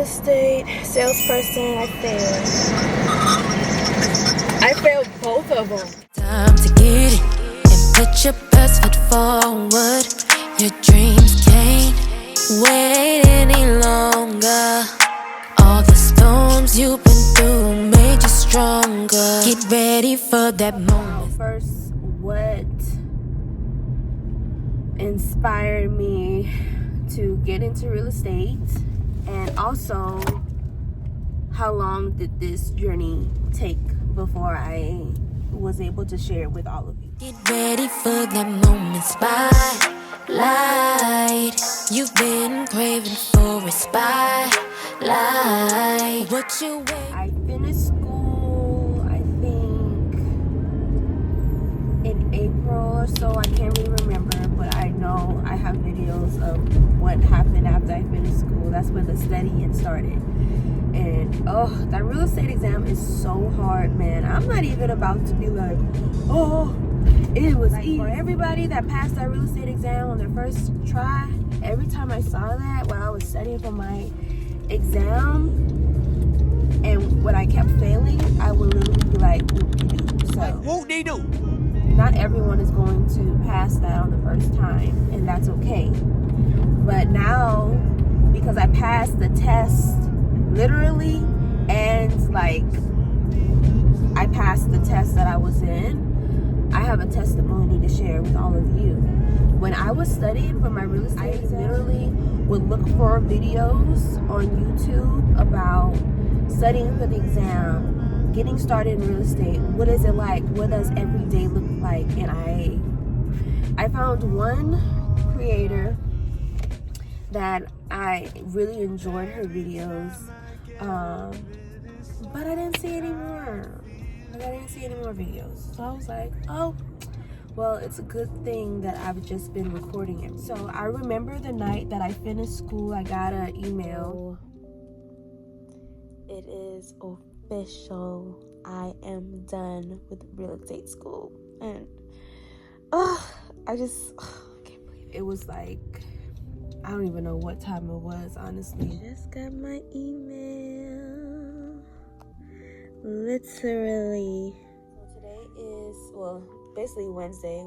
estate salesperson. I failed both of them. Time to get it and put your best foot forward. Your dreams can't wait any longer. All the storms you've been through made you stronger. Get ready for that moment. First, what inspired me to get into real estate, and also how long did this journey take before I was able to share it with all of you. Get ready for that moment, spotlight. You've been craving for a spotlight. What you wait? I finished school, I think, in April or so. I can't really remember, but I know I have videos of what happened after I finished school. That's when the studying started. And that real estate exam is so hard, man. I'm not even about to be like, it was like easy. For everybody that passed that real estate exam on their first try, every time I saw that while I was studying for my exam, and when I kept failing, I would literally be like, whoop-de-doo. So, whoop-de-doo. Not everyone is going to pass that on the first time, and that's okay. But now, because I passed the test literally, and like I passed the test that I was in, I have a testimony to share with all of you. When I was studying for my real estate, I literally would look for videos on YouTube about studying for the exam, getting started in real estate. What is it like? What does every day look like? And I found one creator that I really enjoyed her videos, but I didn't see any more. I didn't see any more videos. So I was like, oh, well, it's a good thing that I've just been recording it. So I remember the night that I finished school, I got an email. It is official. I am done with real estate school. And I can't believe it. It was like, I don't even know what time it was, honestly. Just got my email. Literally. So today is, basically Wednesday,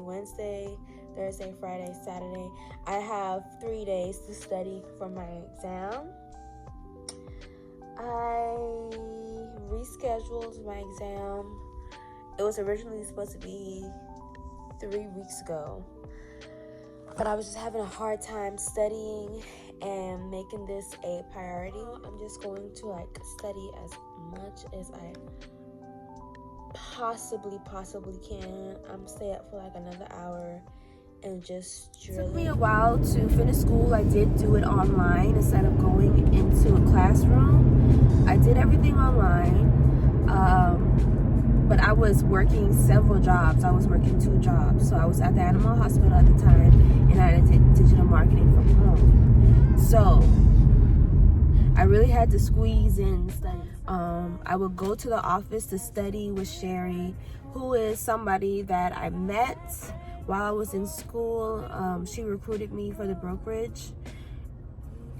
Thursday, Friday, Saturday. I have 3 days to study for my exam. I rescheduled my exam. It was originally supposed to be 3 weeks ago, but I was just having a hard time studying and making this a priority. I'm just going to study as much as I possibly can. I'm stay up for another hour and just drill. It took me a while to finish school. I did do it online instead of going into a classroom. I did everything online, but I was working several jobs. I was working 2 jobs. So I was at the animal hospital at the time, and I did digital marketing from home. So I really had to squeeze in study. I would go to the office to study with Sherry, who is somebody that I met while I was in school. She recruited me for the brokerage.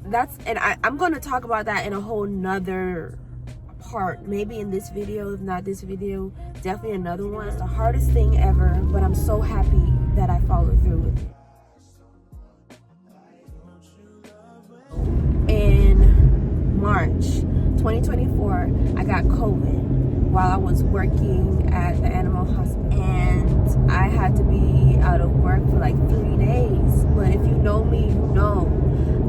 I'm going to talk about that in a whole nother part, maybe in this video. If not this video, definitely another one. It's the hardest thing ever, but I'm so happy that I followed through with it. In March 2024, I got COVID while I was working at the animal hospital, and I had to be out of work for 3 days. But if you know me, you know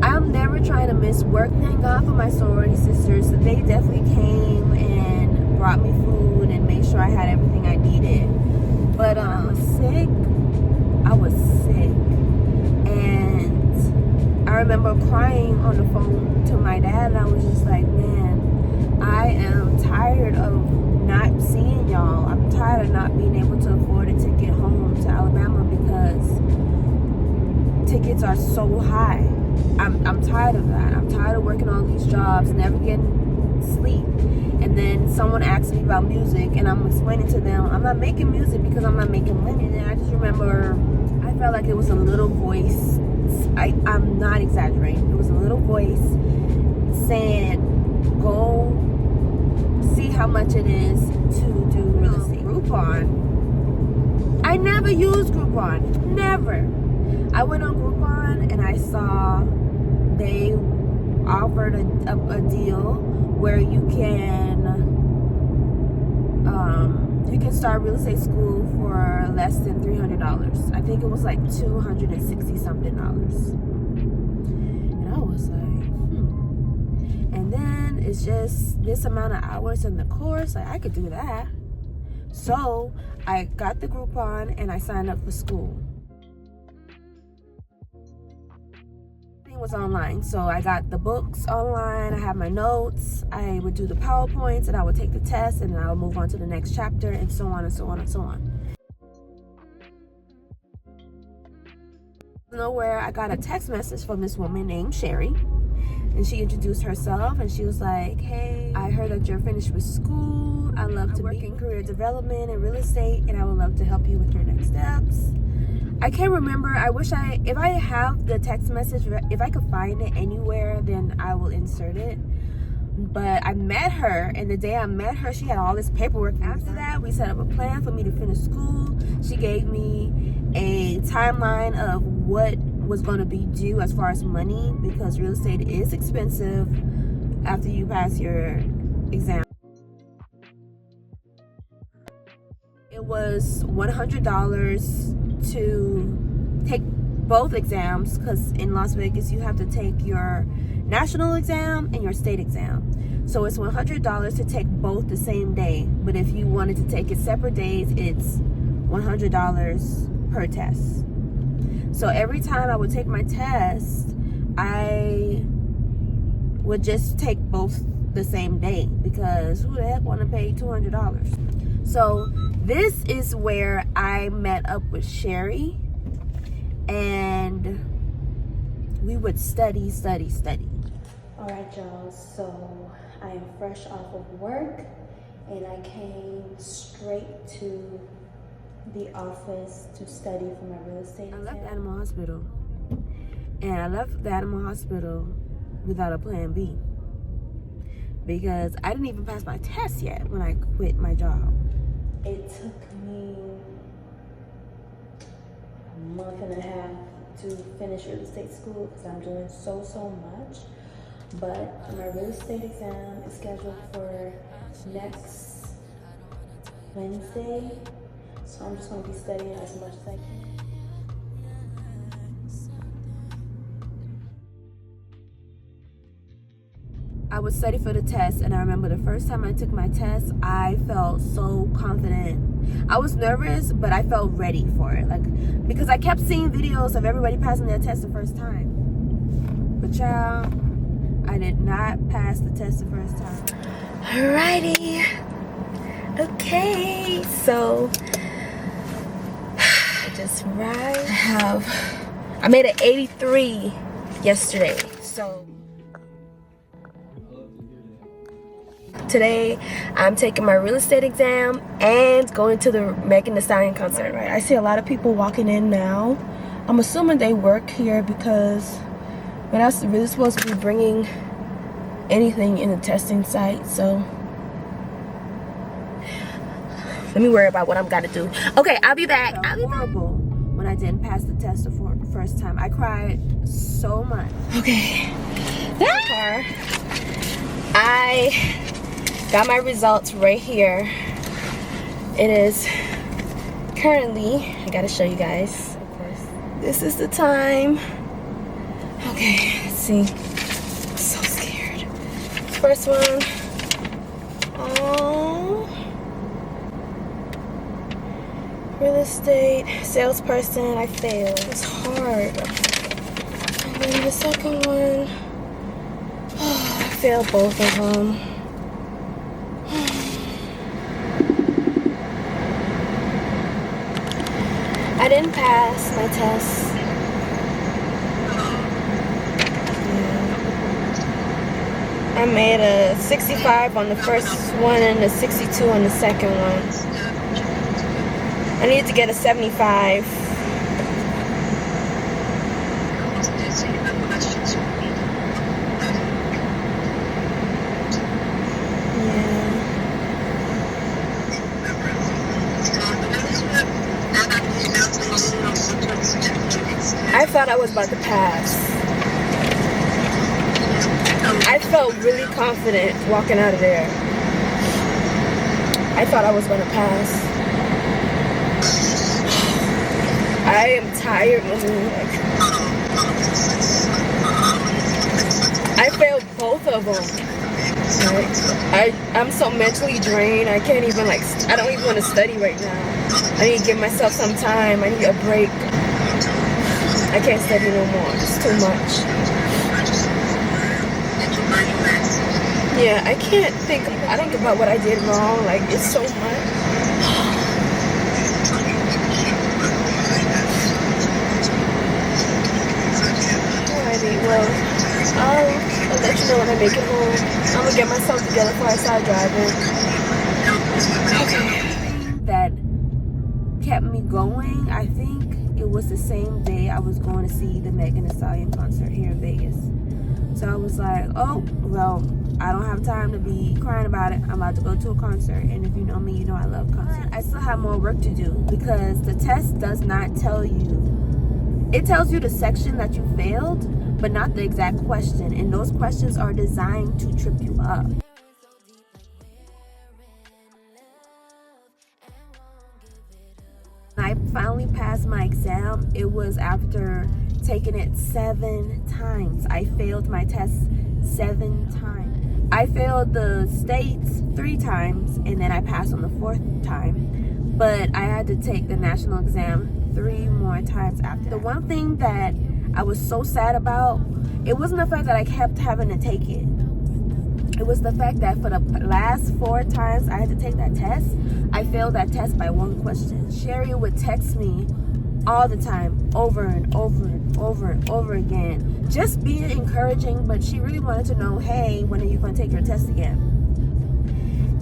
I'm never trying to miss work. Thank God for my sorority sisters. They definitely came and brought me food and made sure I had everything I needed. But I was sick. And I remember crying on the phone to my dad, and I was just like, man, I am tired of not seeing y'all. I'm tired of not being able to afford a ticket home to Alabama because tickets are so high. I'm tired of that. I'm tired of working all these jobs, never getting sleep. And then someone asked me about music, and I'm explaining to them, I'm not making music because I'm not making money. And I just remember, I felt like it was a little voice. I'm not exaggerating. It was a little voice saying, how much it is to do real estate. Groupon. I never used Groupon. Never. I went on Groupon and I saw they offered a deal where you can start real estate school for less than $300. I think it was like $260 something. And I was like, And then it's just this amount of hours in the course. Like, I could do that. So I got the Groupon and I signed up for school. Everything was online. So I got the books online. I had my notes. I would do the PowerPoints and I would take the test and I would move on to the next chapter and so on and so on and so on. Nowhere, I got a text message from this woman named Sherry. And she introduced herself and she was like, hey, I heard that you're finished with school. I love to work in career development and real estate and I would love to help you with your next steps. I can't remember. I wish if I have the text message, if I could find it anywhere, then I will insert it. But I met her, and the day I met her, she had all this paperwork. After that, we set up a plan for me to finish school. She gave me a timeline of what was going to be due as far as money, because real estate is expensive after you pass your exam. It was $100 to take both exams, because in Las Vegas you have to take your national exam and your state exam. So it's $100 to take both the same day, but if you wanted to take it separate days, it's $100 per test. So every time I would take my test, I would just take both the same day, because who the heck want to pay $200? So this is where I met up with Sherry, and we would study. All right, y'all, so I am fresh off of work and I came straight to the office to study for my real estate exam. I left the animal hospital, and I left the animal hospital without a plan B, because I didn't even pass my test yet when I quit my job. It took me a month and a half to finish real estate school because I'm doing so much. But my real estate exam is scheduled for next Wednesday. So I'm just going to be studying as much as I can. I would study for the test, and I remember the first time I took my test, I felt so confident. I was nervous, but I felt ready for it, because I kept seeing videos of everybody passing their test the first time. But child, I did not pass the test the first time. Alrighty. Okay, so I just arrived. I made an 83 yesterday. So today I'm taking my real estate exam and going to the Megan Thee Stallion concert. Right, I see a lot of people walking in now. I'm assuming they work here, because we're not really supposed to be bringing anything in the testing site. So let me worry about what I'm gonna do. Okay, I'll be back. It felt horrible when I didn't pass the test the first time. I cried so much. Okay. I got my results right here. It is currently, I gotta show you guys. Of course. This is the time. Okay, let's see. I'm so scared. First one. Oh. Real estate salesperson, I failed. It's hard. And then the second one, I failed both of them. I didn't pass my test. I made a 65 on the first one and a 62 on the second one. I needed to get a 75. Yeah. thought I was about to pass. I felt really confident walking out of there. I thought I was gonna pass. I am tired, Mommy. I failed both of them. I'm so mentally drained. I can't even I don't even want to study right now. I need to give myself some time. I need a break. I can't study no more. It's too much. Yeah, I can't think about what I did wrong. Like, it's so much. Alrighty, well, I'll let you know when I make it home. I'm gonna get myself together before I start driving. Okay. That kept me going, I think it was the same day I was going to see the Megan Thee Stallion concert here in Vegas. So I was like, oh, well, I don't have time to be crying about it. I'm about to go to a concert, and if you know me, you know I love concerts. I still have more work to do because the test does not tell you. It tells you the section that you failed, but not the exact question, and those questions are designed to trip you up. When I finally passed my exam, it was after taking it 7 times. I failed my test 7 times. I failed the states 3 times, and then I passed on the 4th time. But I had to take the national exam 3 more times after. The one thing that I was so sad about, it wasn't the fact that I kept having to take it. It was the fact that for the last 4 times I had to take that test, I failed that test by 1 question. Sherry would text me all the time, over and over and over and over again, just being encouraging, but she really wanted to know, hey, when are you going to take your test again?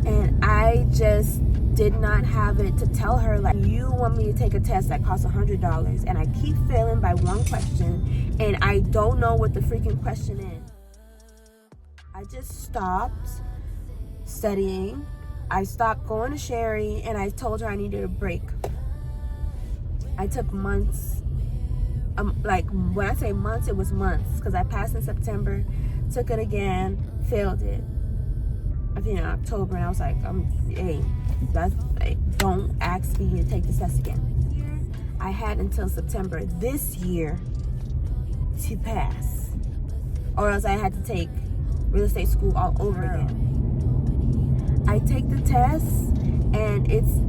And I just did not have it to tell her, like, you want me to take a test that costs $100 and I keep failing by 1 question and I don't know what the freaking question is. I just stopped studying. I stopped going to Sherry, and I told her I needed a break. I took months. Like, when I say months, it was months, because I passed in September, took it again, failed it, I think in October, and I was like, hey, don't ask me to take this test again. I had until September this year to pass, or else I had to take real estate school all over again. I take the test, and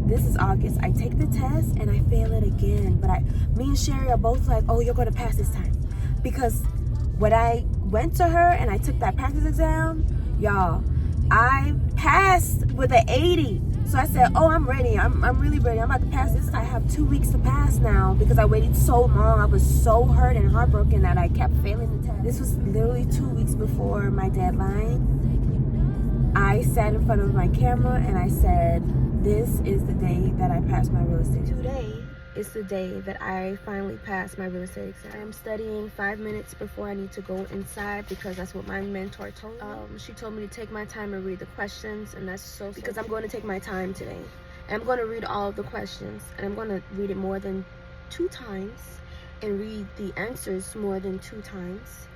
this is August. I take the test and I fail it again. But me and Sherry are both like, oh, you're gonna pass this time. Because when I went to her and I took that practice exam, y'all, I passed with an 80. So I said, oh, I'm ready. I'm really ready. I'm about to pass this. I have 2 weeks to pass now because I waited so long. I was so hurt and heartbroken that I kept failing the test. This was literally 2 weeks before my deadline. I sat in front of my camera and I said, this is the day that I passed my real estate. Today is the day that I finally passed my real estate exam. I'm studying 5 minutes before I need to go inside because that's what my mentor told me. She told me to take my time and read the questions, and that's so because I'm going to take my time today. And I'm going to read all of the questions, and I'm going to read it more than 2 times and read the answers more than 2 times.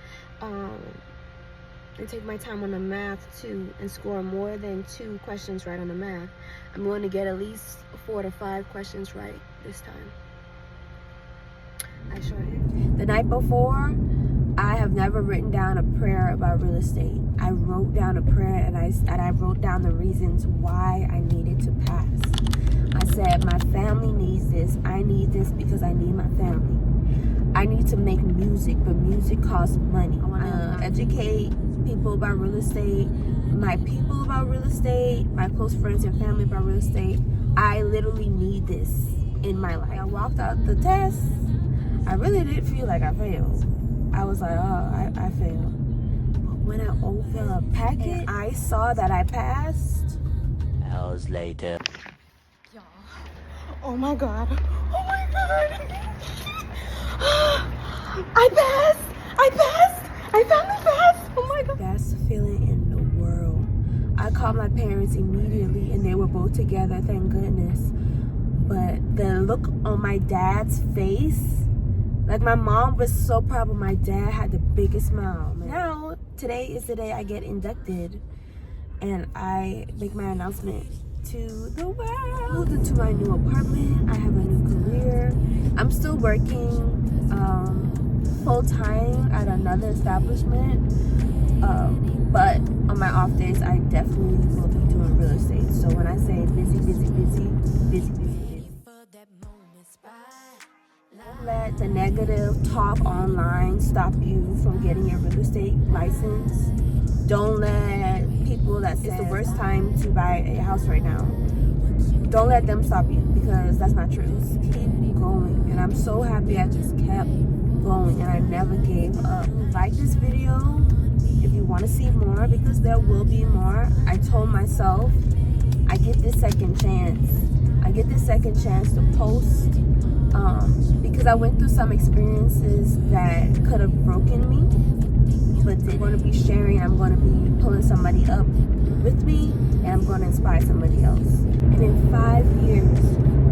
And take my time on the math too and score more than 2 questions right on the math. I'm going to get at least 4 to 5 questions right this time. I sure am. The night before, I have never written down a prayer about real estate. I wrote down a prayer and I wrote down the reasons why I needed to pass. I said, my family needs this. I need this because I need my family. I need to make music, but music costs money. I want to educate people about real estate, my people about real estate, my close friends and family about real estate. I literally need this in my life. I walked out the test. I really did feel like I failed. I was like, oh, I failed. But when I opened the packet, I saw that I passed. Hours later. Y'all, oh my God. Oh my God. I passed. I finally passed. Oh my God. Best feeling in the world. I called my parents immediately and they were both together, thank goodness. But the look on my dad's face Like, my mom was so proud, but my dad had the biggest smile. Now, today is the day I get inducted, and I make my announcement to the world. Moved into my new apartment. I have a new career. I'm still working full-time at another establishment, but on my off days, I definitely will be doing real estate. So when I say busy, busy, busy, busy, busy, busy. Don't let the negative talk online stop you from getting your real estate license. Don't let people that say it's the worst time to buy a house right now. Don't let them stop you, because that's not true. Just keep going. And I'm so happy I just kept going and I never gave up. Like this video if you want to see more, because there will be more. I told myself I get this second chance. I get this second chance to post, because I went through some experiences that could have broken me, but I'm going to be sharing. I'm going to be pulling somebody up with me, and I'm going to inspire somebody else. And in 5 years,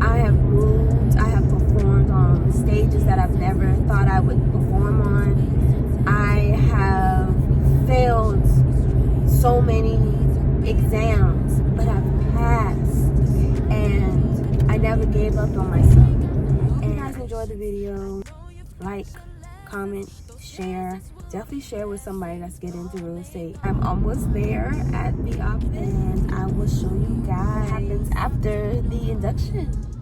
I have moved, I have performed on stages that I've never thought I would perform on. I have failed so many exams, but I've passed, and I never gave up on myself. And if you guys enjoyed the video, like, comment, share. Definitely share with somebody that's getting into real estate. I'm almost there at the office, and I will show you guys what happens after the induction.